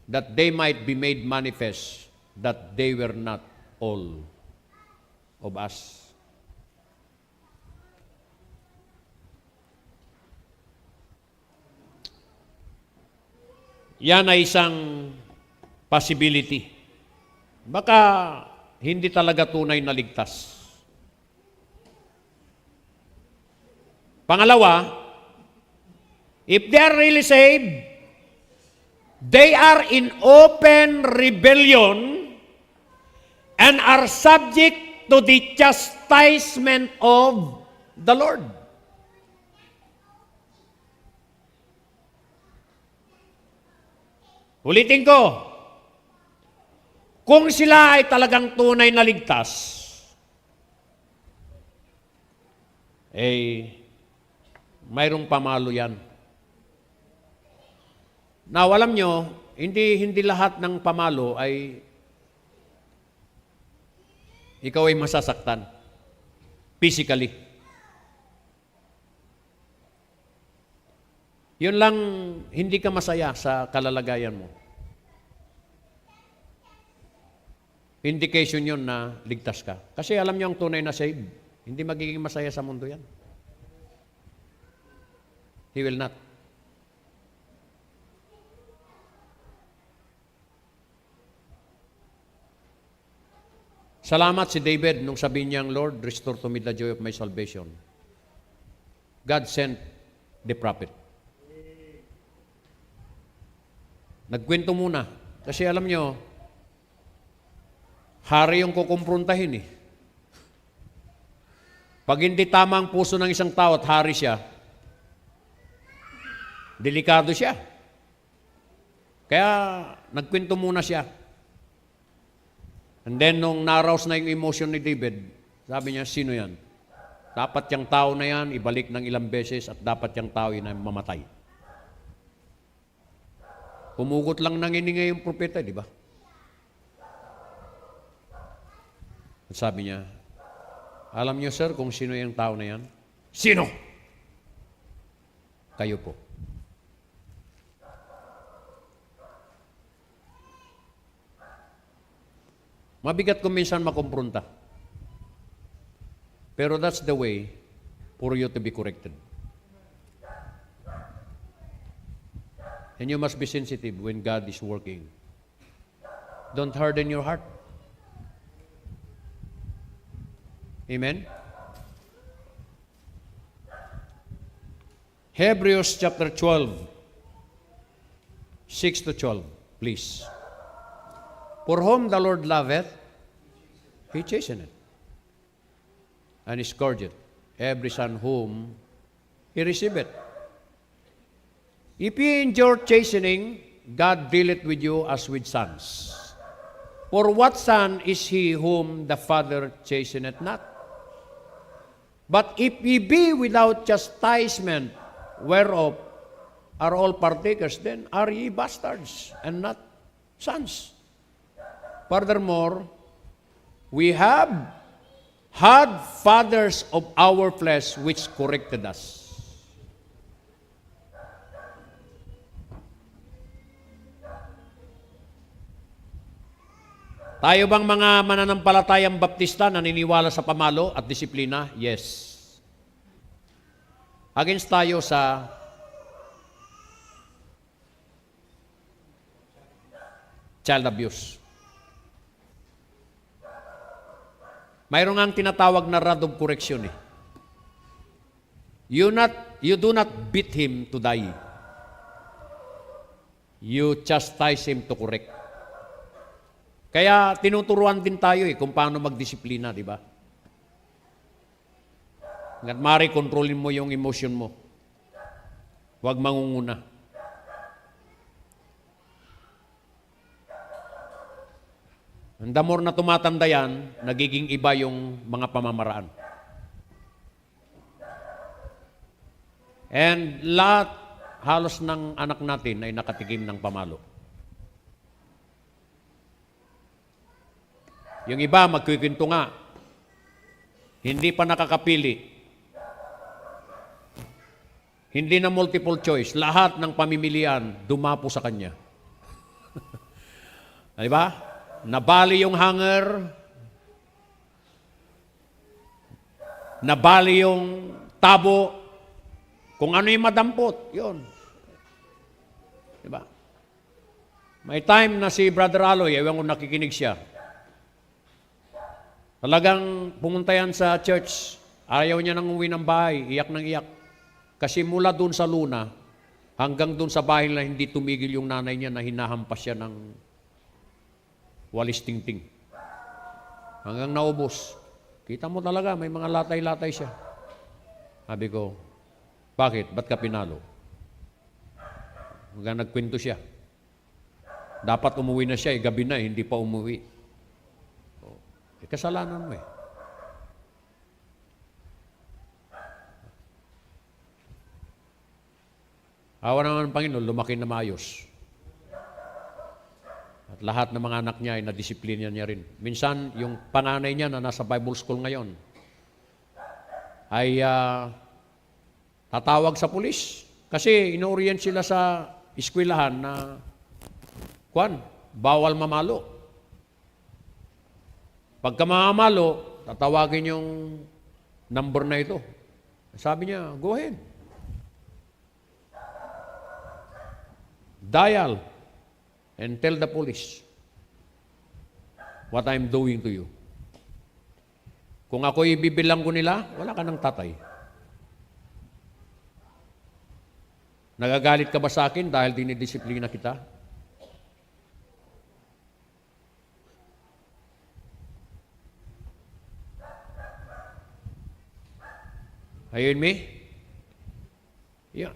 Speaker 1: that they might be made manifest that they were not all of us. Yan ay isang possibility. Baka hindi talaga tunay na ligtas. Pangalawa, if they are really saved, they are in open rebellion and are subject to the chastisement of the Lord. Ulitin ko, kung sila ay talagang tunay na ligtas, mayroong pamalo yan. Now, alam nyo, hindi lahat ng pamalo ay ikaw ay masasaktan physically. Yun lang, hindi ka masaya sa kalalagayan mo. Indication yun na ligtas ka. Kasi alam niyo ang tunay na saved, hindi magiging masaya sa mundo yan. He will not. Salamat si David nung sabi niyang, Lord, restore to me the joy of my salvation. God sent the prophet. Nagkwento muna. Kasi alam nyo, hari yung kukumprontahin eh. Pag hindi tama ang puso ng isang tao at hari siya, delikado siya. Kaya nagkwento muna siya. And then nung na-arouse na yung emotion ni David, sabi niya, sino yan? Dapat yung tao na yan, ibalik ng ilang beses at dapat yung tao yun ay mamatay. Humugot lang ng ininga yung propeta, di ba? At sabi niya, alam niyo sir kung sino yung tao na yan? Sino? Kayo po. Mabigat kung minsan makumpronta. Pero that's the way for you to be corrected. And you must be sensitive when God is working. Don't harden your heart. Amen? Hebrews chapter 12, 6 to 12, please. For whom the Lord loveth, He chasteneth, and He scourgeth every son whom He receiveth. If ye endure chastening, God dealeth with you as with sons. For what son is he whom the Father chasteneth not? But if ye be without chastisement, whereof are all partakers, then are ye bastards, and not sons. Furthermore, we have had fathers of our flesh which corrected us. Tayo bang mga mananampalatayang baptista naniniwala sa pamalo at disiplina? Yes. Against tayo sa child abuse. Mayroon ngang tinatawag na rod of correction eh. You do not beat him to die. You chastise him to correct. Kaya tinuturuan din tayo kung paano magdisiplina, di ba? At mari kontrolin mo yung emotion mo. Huwag mangunguna. And the more na tumatanda yan, nagiging iba yung mga pamamaraan. And lahat, halos ng anak natin ay nakatikim ng pamalo. Yung iba, magkikwento nga. Hindi pa nakakapili. Hindi na multiple choice. Lahat ng pamimilian, dumapo sa kanya. Di ba? Nabali yung hanger. Nabali yung tabo. Kung ano yung madampot, yun. Di ba? May time na si Brother Aloy, ewan ko nakikinig siya. Talagang pumunta yan sa church, ayaw niya nang uwi ng bahay, iyak ng iyak. Kasi mula doon sa Luna, hanggang doon sa bahay na hindi tumigil yung nanay niya na hinahampas siya ng walis tingting. Hanggang naubos. Kita mo talaga, may mga latay-latay siya. Sabi ko, bakit? Ba't ka pinalo? Hanggang nagkwento siya. Dapat umuwi na siya, gabi na, hindi pa umuwi. Kasalanan mo eh. Awa naman ng Panginoon, lumaki na maayos. At lahat ng mga anak niya ay nadisiplina niya rin. Minsan, yung panganay niya na nasa Bible school ngayon, ay tatawag sa pulis. Kasi ino-orient sila sa eskwelahan na, bawal mamalo. Pagka mamalo, tatawagin yung number na ito. Sabi niya, go ahead. Dial and tell the police what I'm doing to you. Kung ako ibibilang ko nila, wala ka ng tatay. Nagagalit ka ba sa akin dahil dinidisiplina kita? Ayun, me?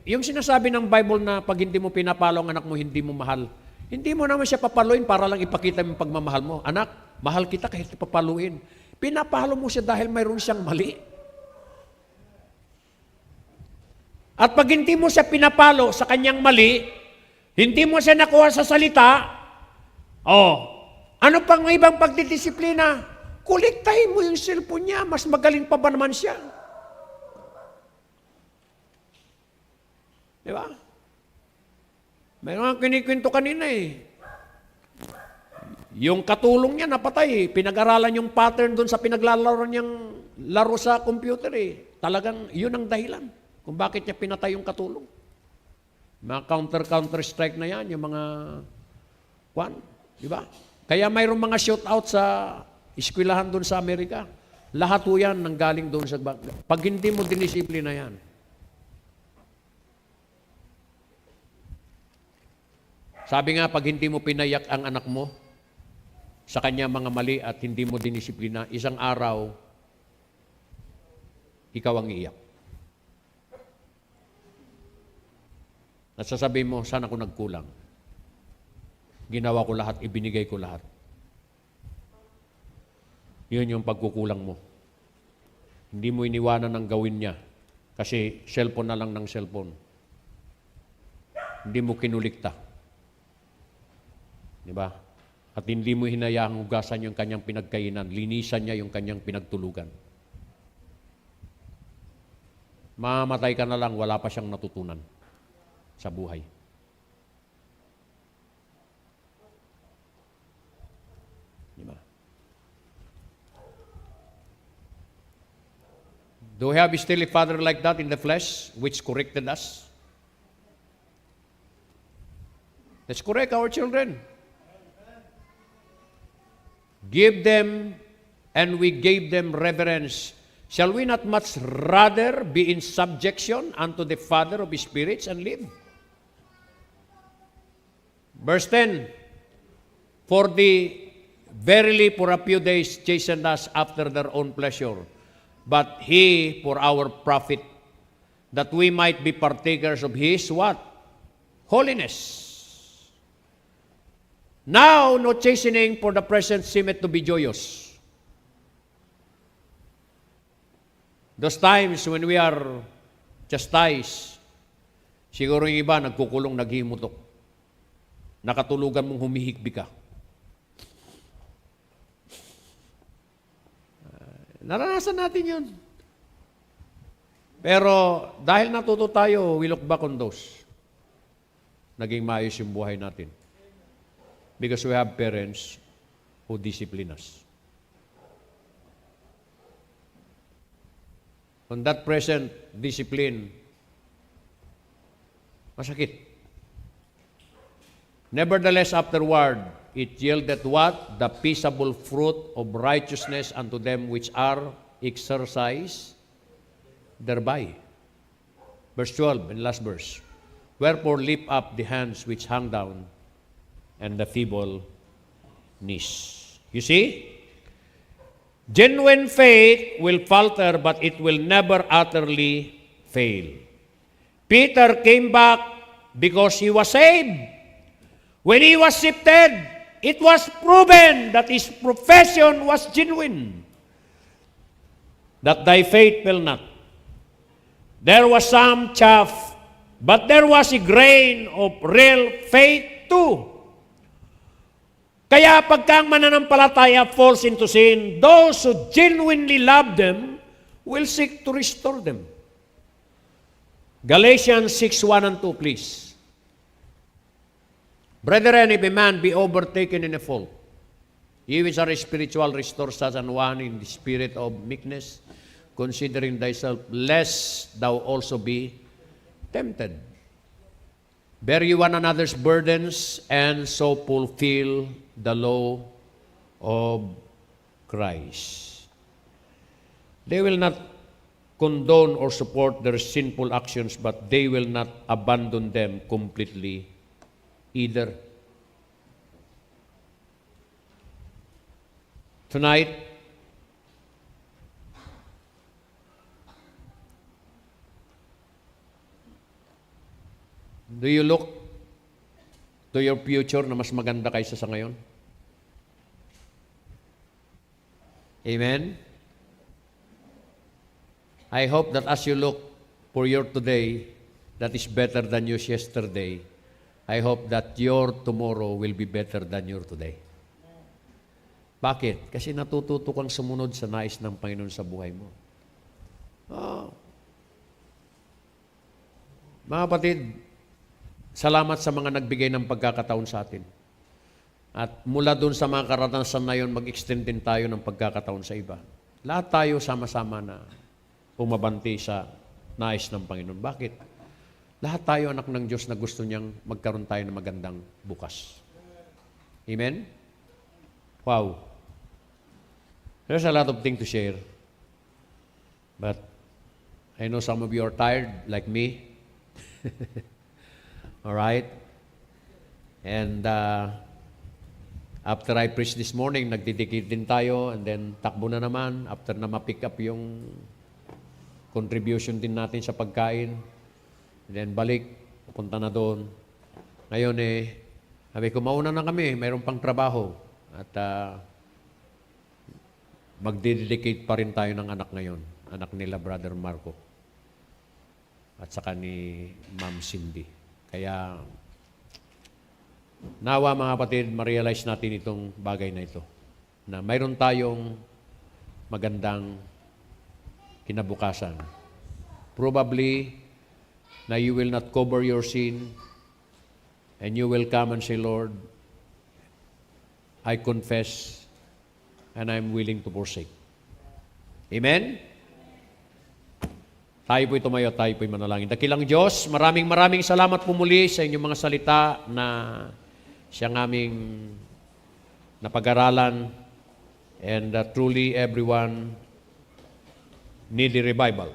Speaker 1: Yung sinasabi ng Bible na pag hindi mo pinapalo ang anak mo, hindi mo mahal. Hindi mo naman siya papaluin para lang ipakita mo yung pagmamahal mo. Anak, mahal kita kahit papaluin. Pinapalo mo siya dahil mayroon siyang mali. At pag hindi mo siya pinapalo sa kanyang mali, hindi mo siya nakuha sa salita, ano pang ibang pagdidisiplina? Kolektahin mo yung cellphone niya, mas magaling pa ba naman siya? Di ba? Mayroon nga kinikwento kanina eh. Yung katulong niya napatay, pinag-aralan yung pattern doon sa pinaglalaro niyang laro sa computer eh. Talagang yun ang dahilan kung bakit niya pinatay yung katulong. Mga counter strike na yan, yung mga di ba? Kaya mayroong mga shootout sa eskwelahan doon sa Amerika. Lahat po yan nanggaling doon sa... Pag hindi mo dinisiplina yan, sabi nga, pag hindi mo pinayak ang anak mo sa kanya mga mali at hindi mo dinisiplina, isang araw, ikaw ang iiyak. At sasabihin mo, saan ako nagkulang? Ginawa ko lahat, ibinigay ko lahat. Yun yung pagkukulang mo. Hindi mo iniwanan ng gawin niya kasi cellphone na lang ng cellphone. Hindi mo kinulikta. Di ba? At hindi mo hinayang hugasan yung kanyang pinagkainan, linisan niya yung kanyang pinagtulugan. Mamatay ka na lang, wala pa siyang natutunan sa buhay. Di ba? Do we have still a father like that in the flesh, which corrected us? Let's correct our children. Give them, and we gave them reverence. Shall we not much rather be in subjection unto the Father of spirits and live? Verse 10, for verily for a few days chastened us after their own pleasure, but he for our profit, that we might be partakers of his what? Holiness. Now, no chastening for the present seemeth to be joyous. Those times when we are chastised, siguro yung iba nagkukulong, naghimutok. Nakatulugan mong humihigbi ka. Naranasan natin yun. Pero dahil natuto tayo, we look back on those. Naging maayos yung buhay natin. Because we have parents who discipline us. On that present discipline, masakit. Nevertheless, afterward, it yielded what? The peaceable fruit of righteousness unto them which are exercised thereby. Verse 12, and last verse. Wherefore lift up the hands which hang down, and the feeble knees. You see? Genuine faith will falter, but it will never utterly fail. Peter came back because he was saved. When he was sifted, it was proven that his profession was genuine, that thy faith fail not. There was some chaff, but there was a grain of real faith too. Kaya pagka ang mananampalataya falls into sin, those who genuinely love them will seek to restore them. Galatians 6:1 and 2, please. Brethren, if a man be overtaken in a fault, ye which are spiritual, restore such an one in the spirit of meekness, considering thyself, lest thou also be tempted. Bear ye one another's burdens, and so fulfill the law of Christ. They will not condone or support their sinful actions, but they will not abandon them completely either. Tonight, do you look to your future na mas maganda kaysa sa ngayon? Amen? I hope that as you look for your today that is better than your yesterday, I hope that your tomorrow will be better than your today. Bakit? Kasi natututo kang sumunod sa nais ng Panginoon sa buhay mo. Mga kapatid, salamat sa mga nagbigay ng pagkakataon sa atin. At mula dun sa mga karanasan na yun, mag-extend din tayo ng pagkakataon sa iba. Lahat tayo sama-sama na pumabanti sa nais ng Panginoon. Bakit? Lahat tayo anak ng Diyos na gusto niyang magkaroon tayo ng magandang bukas. Amen? Wow. There's a lot of things to share. But I know some of you are tired, like me. All right? And after I preached this morning, nagdidikit din tayo, and then takbo na naman after na ma-pick up yung contribution din natin sa pagkain. And then balik, pupunta na doon. Ngayon sabi ko, mauna na kami, mayroon pang trabaho. At magdededicate pa rin tayo ng anak ngayon. Anak nila, Brother Marco. At saka ni Ma'am Cindy. Kaya, nawa mga kapatid, ma-realize natin itong bagay na ito. Na mayroon tayong magandang kinabukasan. Probably, na you will not cover your sin and you will come and say, Lord, I confess and I'm willing to forsake. Amen? Tayo po'y tumayo, tayo po'y manalangin. Dakilang Diyos, maraming salamat po muli sa inyong mga salita na siyang aming napag-aralan, and truly everyone need a revival.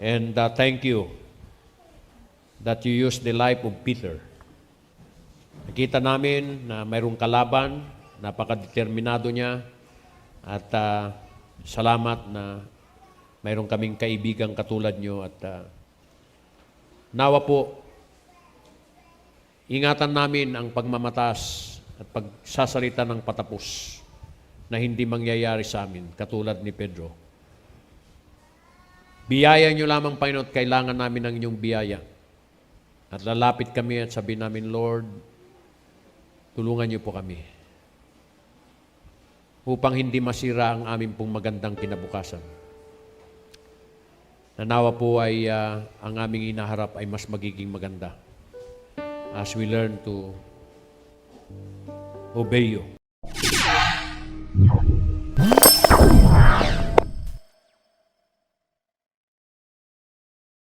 Speaker 1: And thank you that you used the life of Peter. Nakita namin na mayroong kalaban, napakadeterminado niya, at salamat na mayroon kaming kaibigang katulad nyo, at nawa po, ingatan namin ang pagmamatas at pagsasalita ng patapos na hindi mangyayari sa amin, katulad ni Pedro. Biyaya nyo lamang, Panginoon, kailangan namin ng inyong biyaya. At lalapit kami at sabihin namin, Lord, tulungan niyo po kami upang hindi masira ang aming pong magandang kinabukasan. Nanawa po ay ang aming inaharap ay mas magiging maganda as we learn to obey you.